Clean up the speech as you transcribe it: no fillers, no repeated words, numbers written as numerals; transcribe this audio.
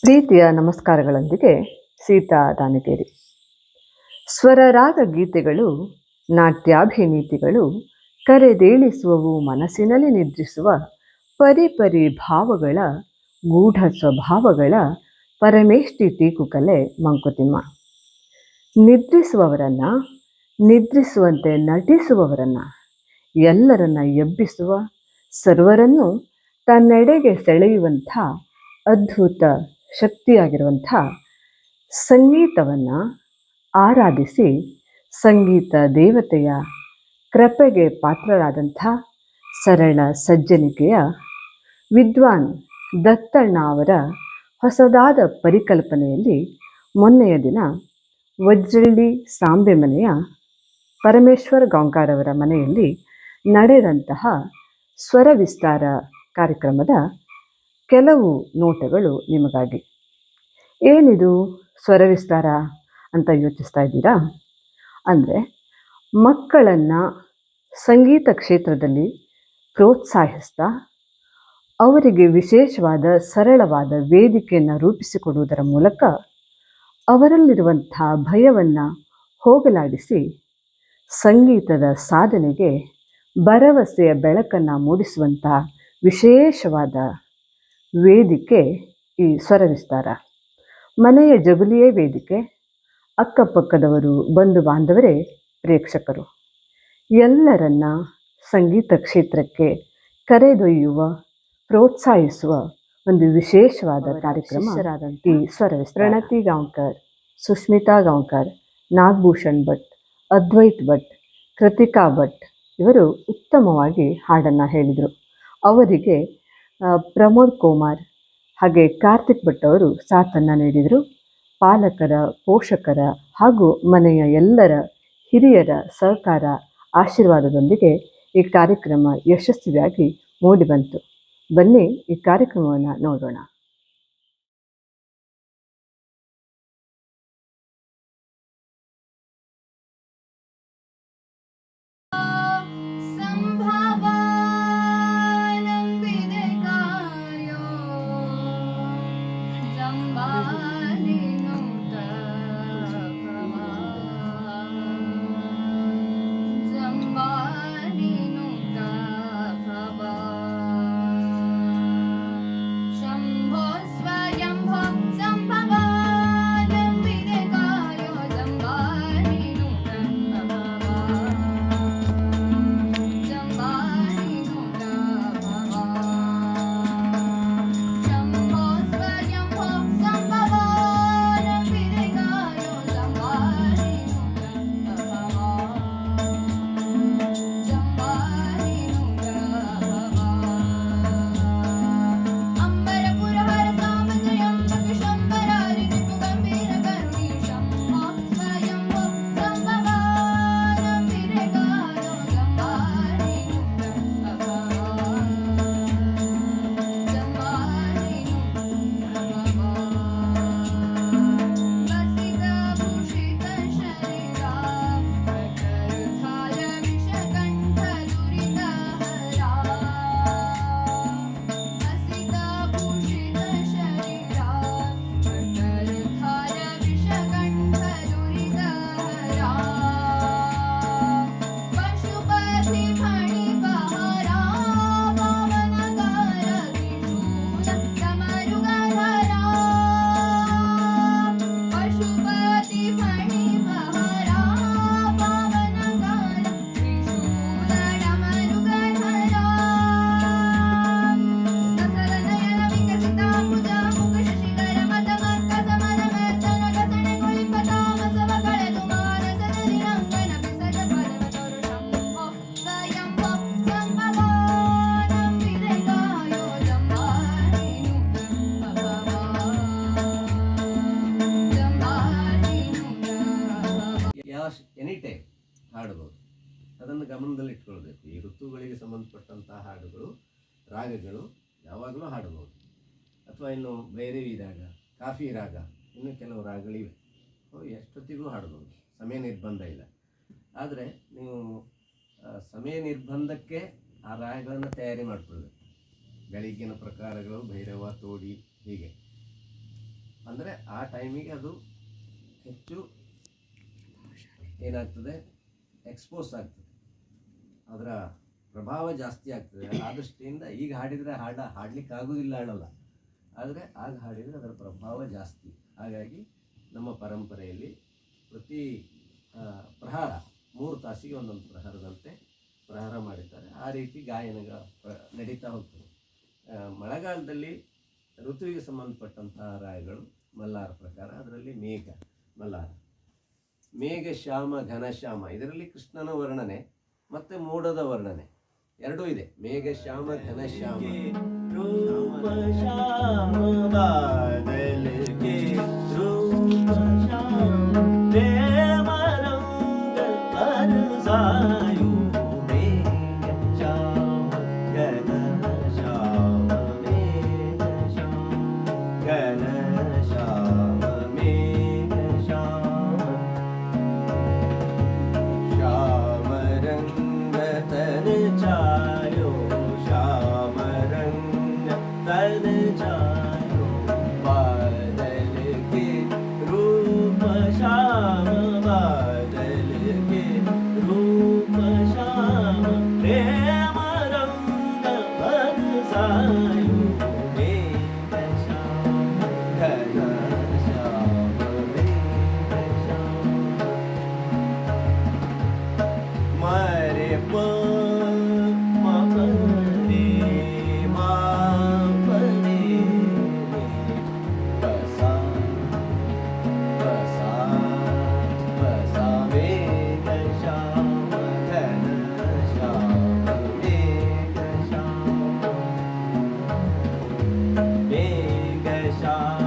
ಪ್ರೀತಿಯ ನಮಸ್ಕಾರಗಳೊಂದಿಗೆ ಸೀತಾ ದಾನಿಗೇರಿ. ಸ್ವರರಾಗ ಗೀತೆಗಳು, ನಾಟ್ಯಾಭಿನೀತಿಗಳು ಕರೆದೇಳಿಸುವವು ಮನಸ್ಸಿನಲ್ಲಿ ನಿದ್ರಿಸುವ ಪರಿಪರಿ ಭಾವಗಳ ಗೂಢ ಸ್ವಭಾವಗಳ ಪರಮೇಷ್ಠಿ ಟೀಕುಕಲೆ ಮಂಕುತಿಮ್ಮ. ನಿದ್ರಿಸುವವರನ್ನು ನಿದ್ರಿಸುವಂತೆ ನಟಿಸುವವರನ್ನು ಎಲ್ಲರನ್ನ ಎಬ್ಬಿಸುವ, ಸರ್ವರನ್ನು ತನ್ನೆಡೆಗೆ ಸೆಳೆಯುವಂಥ ಅದ್ಭುತ ಶಕ್ತಿಯಾಗಿರುವಂಥ ಸಂಗೀತವನ್ನು ಆರಾಧಿಸಿ ಸಂಗೀತ ದೇವತೆಯ ಕೃಪೆಗೆ ಪಾತ್ರರಾದಂಥ ಸರಳ ಸಜ್ಜನಿಕೆಯ ವಿದ್ವಾನ್ ದತ್ತಣ್ಣ ಅವರ ಹೊಸದಾದ ಪರಿಕಲ್ಪನೆಯಲ್ಲಿ ಮೊನ್ನೆಯ ದಿನ ವಜ್ರಳ್ಳಿ ಸಾಂಬೆ ಮನೆಯ ಪರಮೇಶ್ವರ ಗಾಂವ್ಕರ್ ಅವರ ಮನೆಯಲ್ಲಿ ನಡೆದಂತಹ ಸ್ವರ ವಿಸ್ತಾರ ಕಾರ್ಯಕ್ರಮದ ಕೆಲವು ನೋಟಗಳು ನಿಮಗಾಗಿ. ಏನಿದು ಸ್ವರ ವಿಸ್ತಾರ ಅಂತ ಯೋಚಿಸ್ತಾ ಇದ್ದೀರಾ? ಅಂದರೆ ಮಕ್ಕಳನ್ನು ಸಂಗೀತ ಕ್ಷೇತ್ರದಲ್ಲಿ ಪ್ರೋತ್ಸಾಹಿಸ್ತಾ ಅವರಿಗೆ ವಿಶೇಷವಾದ ಸರಳವಾದ ವೇದಿಕೆಯನ್ನು ರೂಪಿಸಿಕೊಡುವುದರ ಮೂಲಕ ಅವರಲ್ಲಿರುವಂಥ ಭಯವನ್ನು ಹೋಗಲಾಡಿಸಿ ಸಂಗೀತದ ಸಾಧನೆಗೆ ಭರವಸೆಯ ಬೆಳಕನ್ನು ಮೂಡಿಸುವಂಥ ವಿಶೇಷವಾದ ವೇದಿಕೆ ಈ ಸ್ವರ ವಿಸ್ತಾರ. ಮನೆಯ ಜಗುಲಿಯೇ ವೇದಿಕೆ, ಅಕ್ಕಪಕ್ಕದವರು ಬಂಧು ಬಾಂಧವರೇ ಪ್ರೇಕ್ಷಕರು, ಎಲ್ಲರನ್ನ ಸಂಗೀತ ಕ್ಷೇತ್ರಕ್ಕೆ ಕರೆದೊಯ್ಯುವ, ಪ್ರೋತ್ಸಾಹಿಸುವ ಒಂದು ವಿಶೇಷವಾದ ಕಾರ್ಯಕ್ರಮ ಈ ಸ್ವರ ವಿಸ್ತಾರ. ಪ್ರಣತಿ ಗಾಂವ್ಕರ್, ಸುಷ್ಮಿತಾ ಗಾಂವ್ಕರ್, ನಾಗಭೂಷಣ್ ಭಟ್, ಅದ್ವೈತ್ ಭಟ್, ಕೃತಿಕಾ ಭಟ್ ಇವರು ಉತ್ತಮವಾಗಿ ಹಾಡನ್ನು ಹೇಳಿದರು. ಅವರಿಗೆ ಪ್ರಮೋದ್ ಕುಮಾರ್ ಹಾಗೆ ಕಾರ್ತಿಕ್ ಭಟ್ ಅವರು ಸಾಥನ್ನು ನೀಡಿದರು. ಪಾಲಕರ, ಪೋಷಕರ ಹಾಗೂ ಮನೆಯ ಎಲ್ಲರ ಹಿರಿಯರ ಸಹಕಾರ, ಆಶೀರ್ವಾದದೊಂದಿಗೆ ಈ ಕಾರ್ಯಕ್ರಮ ಯಶಸ್ವಿಯಾಗಿ ಮೂಡಿಬಂತು. ಬನ್ನಿ ಈ ಕಾರ್ಯಕ್ರಮವನ್ನು ನೋಡೋಣ. ಎನಿ ಟೈಮ್ ಹಾಡಬಹುದು. ಅದನ್ನು ಗಮನದಲ್ಲಿ ಇಟ್ಕೊಳ್ಬೇಕು. ಈ ಋತುಗಳಿಗೆ ಸಂಬಂಧಪಟ್ಟಂತಹ ಹಾಡುಗಳು, ರಾಗಗಳು ಯಾವಾಗಲೂ ಹಾಡಬಹುದು. ಅಥವಾ ಇನ್ನು ಭೈರವಿ ರಾಗ, ಕಾಫಿ ರಾಗ, ಇನ್ನೂ ಕೆಲವು ರಾಗಗಳಿವೆ, ಎಷ್ಟೊತ್ತಿಗೂ ಹಾಡಬಹುದು, ಸಮಯ ನಿರ್ಬಂಧ ಇಲ್ಲ. ಆದರೆ ನೀವು ಸಮಯ ನಿರ್ಬಂಧಕ್ಕೆ ಆ ರಾಗಗಳನ್ನು ತಯಾರಿ ಮಾಡಿಕೊಳ್ಬೇಕು. ಬೆಳಿಗ್ಗಿನ ಪ್ರಕಾರಗಳು ಭೈರವ, ತೋಡಿ ಹೀಗೆ ಅಂದರೆ ಆ ಟೈಮಿಗೆ ಅದು ಹೆಚ್ಚು ಏನಾಗ್ತದೆ, ಎಕ್ಸ್ಪೋಸ್ ಆಗ್ತದೆ, ಅದರ ಪ್ರಭಾವ ಜಾಸ್ತಿ ಆಗ್ತದೆ. ಆ ದೃಷ್ಟಿಯಿಂದ ಈಗ ಹಾಡಿದರೆ ಹಾಡಲಿಕ್ಕೆ ಆಗೋದಿಲ್ಲ ಹೇಳಲ್ಲ, ಆದರೆ ಆಗ ಹಾಡಿದರೆ ಅದರ ಪ್ರಭಾವ ಜಾಸ್ತಿ. ಹಾಗಾಗಿ ನಮ್ಮ ಪರಂಪರೆಯಲ್ಲಿ ಪ್ರತಿ ಪ್ರಹಾರ 3 ತಾಸಿಗೆ ಒಂದೊಂದು ಪ್ರಹಾರದಂತೆ ಪ್ರಹಾರ ಮಾಡಿದ್ದಾರೆ. ಆ ರೀತಿ ಗಾಯನ ನಡೀತಾ ಹೋಗ್ತದೆ. ಮಳೆಗಾಲದಲ್ಲಿ ಋತುವಿಗೆ ಸಂಬಂಧಪಟ್ಟಂತಹ ರಾಗಗಳು ಮಲ್ಲಾರ ಪ್ರಕಾರ. ಅದರಲ್ಲಿ ಮೇಘ ಮಲ್ಲಾರ, ಮೇಘ ಶ್ಯಾಮ ಘನಶ್ಯಾಮ, ಇದರಲ್ಲಿ ಕೃಷ್ಣನ ವರ್ಣನೆ ಮತ್ತು ಮೋಡದ ವರ್ಣನೆ ಎರಡೂ ಇದೆ. ಮೇಘ ಶ್ಯಾಮ ಘನಶ್ಯಾಮ, रूप श्याम बादल के रूप श्याम प्रेम रंग बरसायो मेघ श्याम घन श्याम मेघ श्याम घन श्याम मेघ श्याम श्याम रंग तन छायो श्याम रंग तन छायो बादल के रूप श्याम बादल के रूप श्याम प्रेम रंग बरसायो मेघ श्याम घन श्याम मेघ श्याम मरे मपरे मापरे बसा बसा बसा मेघ श्याम घन श्याम मेघ श्याम मेघ श्याम